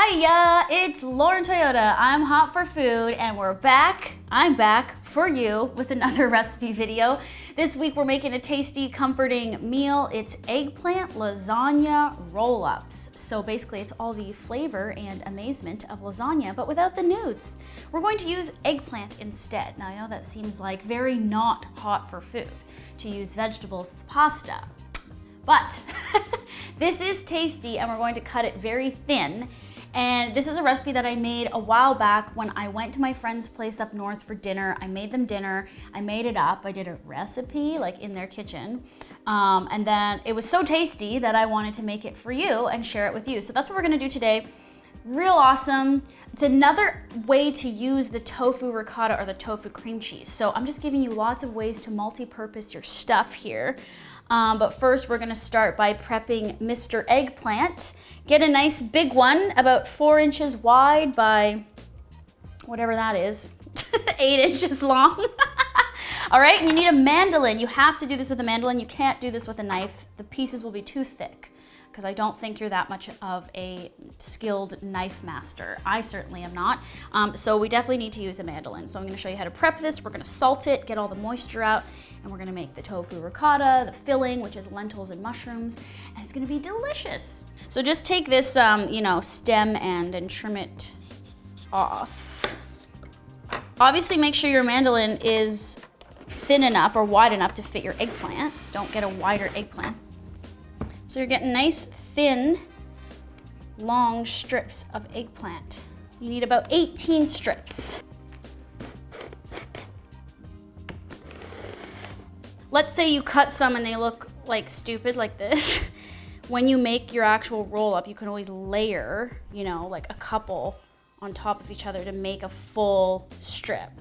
Hiya, it's Lauren Toyota. I'm hot for food and we're back. I'm back for you with another recipe video. This week we're making a tasty, comforting meal. It's eggplant lasagna roll-ups. So basically it's all the flavor and amazement of lasagna, but without the nudes. We're going to use eggplant instead. Now I know that seems like very not hot for food to use vegetables as pasta, but this is tasty and we're going to cut it very thin. And this is a recipe that I made a while back when I went to my friend's place up north for dinner. I made them dinner, I made it up, I did a recipe like in their kitchen. And then it was so tasty that I wanted to make it for you and share it with you. So that's what we're gonna do today. Real awesome. It's another way to use the tofu ricotta or the tofu cream cheese. So I'm just giving you lots of ways to multi-purpose your stuff here. But first we're gonna start by prepping Mr. Eggplant. Get a nice big one, about 4 inches wide by whatever that is, 8 inches long. All right, and you need a mandolin. You have to do this with a mandolin. You can't do this with a knife. The pieces will be too thick, because I don't think you're that much of a skilled knife master. I certainly am not. So we definitely need to use a mandolin. So I'm gonna show you how to prep this. We're gonna salt it, get all the moisture out, and we're gonna make the tofu ricotta, the filling, which is lentils and mushrooms, and it's gonna be delicious. So just take this stem end and trim it off. Obviously make sure your mandolin is thin enough or wide enough to fit your eggplant. Don't get a wider eggplant. So you're getting nice, thin, long strips of eggplant. You need about 18 strips. Let's say you cut some and they look like stupid like this. When you make your actual roll-up, you can always layer, like a couple on top of each other to make a full strip.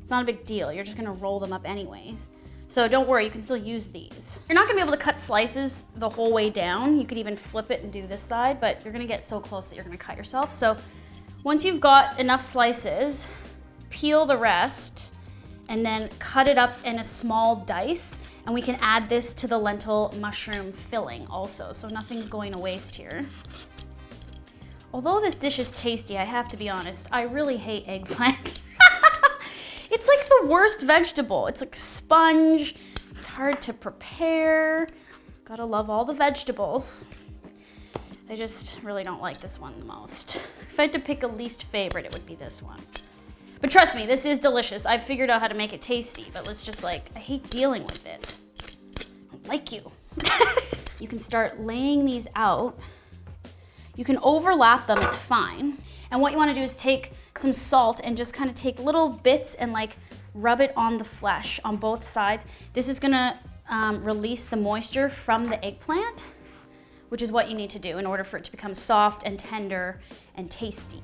It's not a big deal. You're just gonna roll them up anyways. So don't worry, you can still use these. You're not gonna be able to cut slices the whole way down. You could even flip it and do this side, but you're gonna get so close that you're gonna cut yourself. So once you've got enough slices, peel the rest and then cut it up in a small dice. And we can add this to the lentil mushroom filling also, so nothing's going to waste here. Although this dish is tasty, I have to be honest, I really hate eggplant. It's like the worst vegetable. It's like a sponge. It's hard to prepare. Gotta love all the vegetables. I just really don't like this one the most. If I had to pick a least favorite, it would be this one. But trust me, this is delicious. I've figured out how to make it tasty, but let's just I hate dealing with it. I don't like you. You can start laying these out. You can overlap them, it's fine. And what you wanna do is take some salt and just kind of take little bits and rub it on the flesh on both sides. This is gonna release the moisture from the eggplant, which is what you need to do in order for it to become soft and tender and tasty.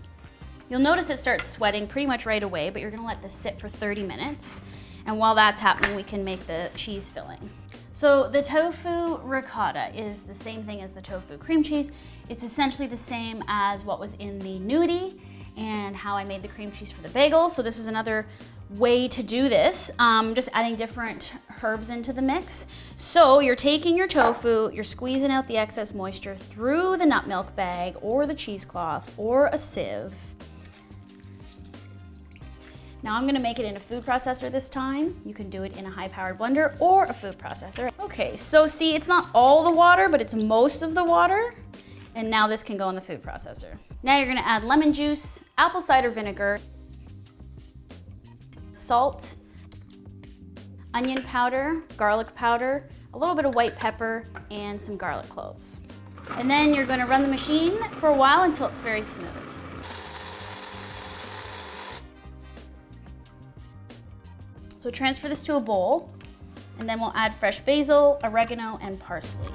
You'll notice it starts sweating pretty much right away, but you're gonna let this sit for 30 minutes. And while that's happening, we can make the cheese filling. So the tofu ricotta is the same thing as the tofu cream cheese. It's essentially the same as what was in the nudie and how I made the cream cheese for the bagels. So this is another way to do this, just adding different herbs into the mix. So you're taking your tofu, you're squeezing out the excess moisture through the nut milk bag or the cheesecloth or a sieve. Now I'm gonna make it in a food processor this time. You can do it in a high-powered blender or a food processor. Okay, so see, it's not all the water, but it's most of the water. And now this can go in the food processor. Now you're gonna add lemon juice, apple cider vinegar, salt, onion powder, garlic powder, a little bit of white pepper, and some garlic cloves. And then you're gonna run the machine for a while until it's very smooth. So transfer this to a bowl, and then we'll add fresh basil, oregano, and parsley.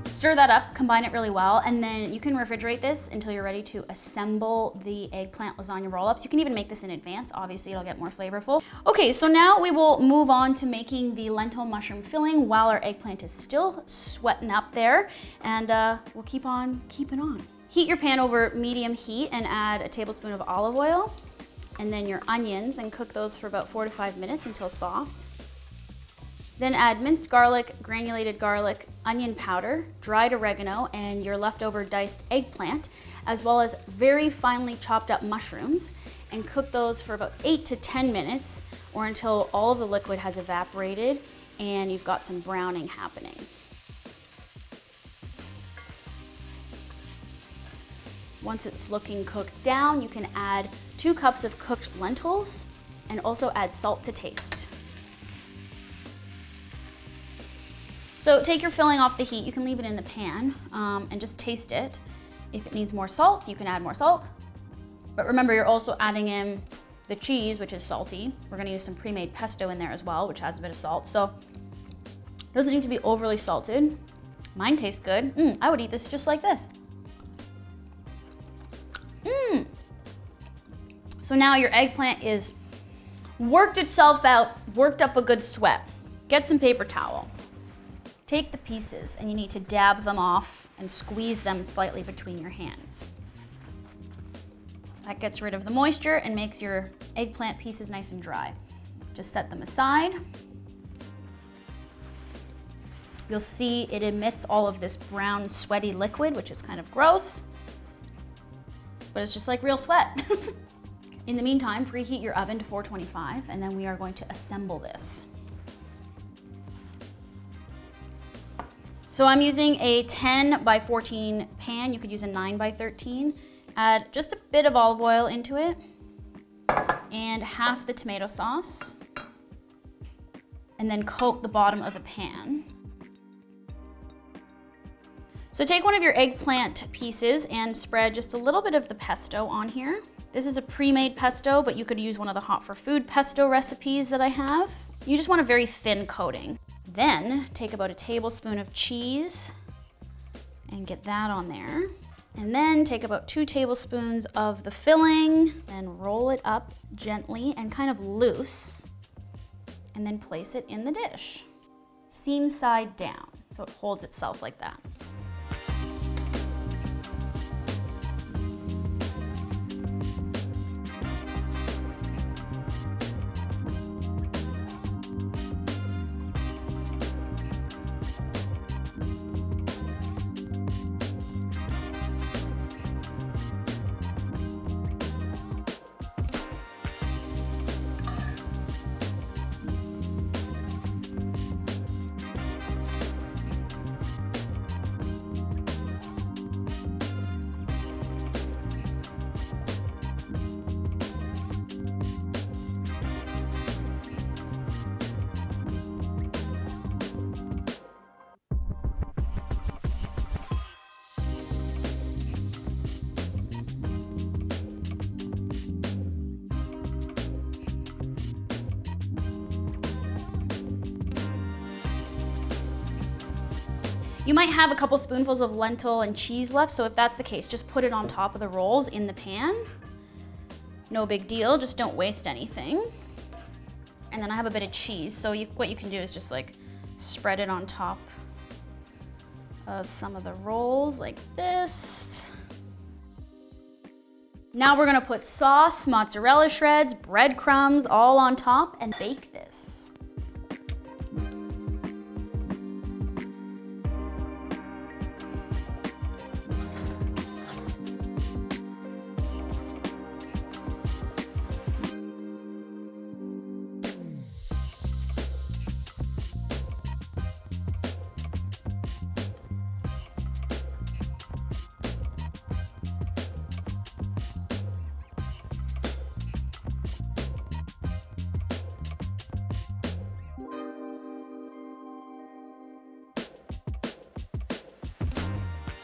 Stir that up, combine it really well, and then you can refrigerate this until you're ready to assemble the eggplant lasagna roll-ups. You can even make this in advance. Obviously, it'll get more flavorful. Okay, so now we will move on to making the lentil mushroom filling while our eggplant is still sweating up there, and we'll keep on keeping on. Heat your pan over medium heat and add a tablespoon of olive oil, and then your onions, and cook those for about 4 to 5 minutes until soft. Then add minced garlic, granulated garlic, onion powder, dried oregano, and your leftover diced eggplant, as well as very finely chopped up mushrooms, and cook those for about 8 to 10 minutes or until all of the liquid has evaporated and you've got some browning happening. Once it's looking cooked down, you can add 2 cups of cooked lentils and also add salt to taste. So take your filling off the heat, you can leave it in the pan and just taste it. If it needs more salt, you can add more salt. But remember, you're also adding in the cheese, which is salty. We're gonna use some pre-made pesto in there as well, which has a bit of salt. So it doesn't need to be overly salted. Mine tastes good. I would eat this just like this. So now your eggplant is worked itself out, worked up a good sweat. Get some paper towel. Take the pieces and you need to dab them off and squeeze them slightly between your hands. That gets rid of the moisture and makes your eggplant pieces nice and dry. Just set them aside. You'll see it emits all of this brown, sweaty liquid, which is kind of gross, but it's just like real sweat. In the meantime, preheat your oven to 425, and then we are going to assemble this. So I'm using a 10 by 14 pan. You could use a 9 by 13. Add just a bit of olive oil into it and half the tomato sauce, and then coat the bottom of the pan. So take one of your eggplant pieces and spread just a little bit of the pesto on here. This is a pre-made pesto, but you could use one of the Hot for Food pesto recipes that I have. You just want a very thin coating. Then take about a tablespoon of cheese and get that on there. And then take about 2 tablespoons of the filling and roll it up gently and kind of loose, and then place it in the dish. Seam side down, so it holds itself like that. You might have a couple spoonfuls of lentil and cheese left, so if that's the case, just put it on top of the rolls in the pan. No big deal, just don't waste anything. And then I have a bit of cheese, so what you can do is just like spread it on top of some of the rolls like this. Now we're gonna put sauce, mozzarella shreds, breadcrumbs all on top and bake this.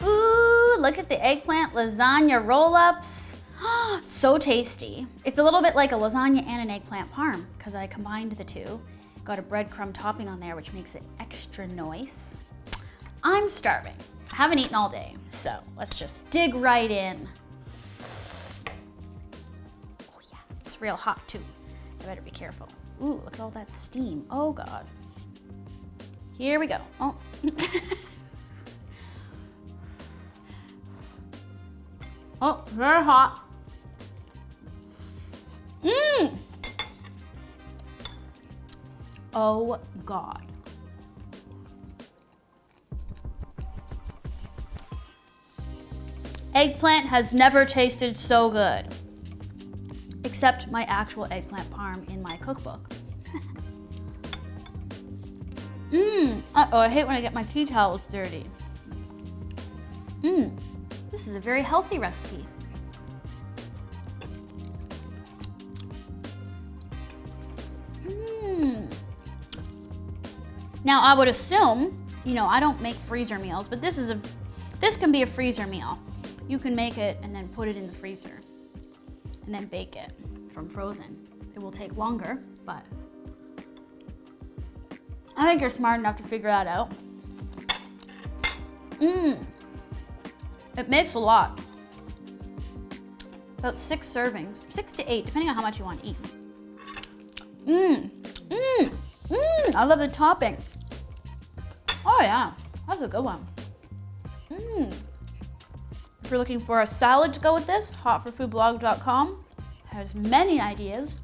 Ooh, look at the eggplant lasagna roll-ups. So tasty. It's a little bit like a lasagna and an eggplant parm because I combined the two. Got a breadcrumb topping on there, which makes it extra nice. I'm starving. I haven't eaten all day, so let's just dig right in. Oh yeah, it's real hot too. I better be careful. Ooh, look at all that steam. Oh God. Here we go. Oh. Oh, very hot. Mmm. Oh God. Eggplant has never tasted so good. Except my actual eggplant parm in my cookbook. Uh-oh, I hate when I get my tea towels dirty. This is a very healthy recipe. Now I would assume, you know, I don't make freezer meals, but this can be a freezer meal. You can make it and then put it in the freezer and then bake it from frozen. It will take longer, but I think you're smart enough to figure that out. It makes a lot. About 6 servings, 6 to 8, depending on how much you want to eat. I love the topping. Oh yeah, that's a good one. If you're looking for a salad to go with this, hotforfoodblog.com has many ideas.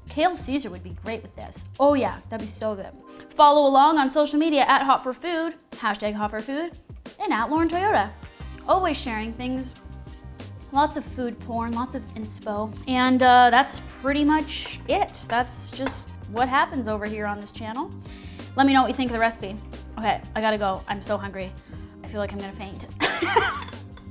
Kale Caesar would be great with this. Oh yeah, that'd be so good. Follow along on social media at @hotforfood, #hotforfood, and @LaurenToyota. Always sharing things, lots of food porn, lots of inspo. And that's pretty much it. That's just what happens over here on this channel. Let me know what you think of the recipe. Okay, I gotta go. I'm so hungry. I feel like I'm gonna faint.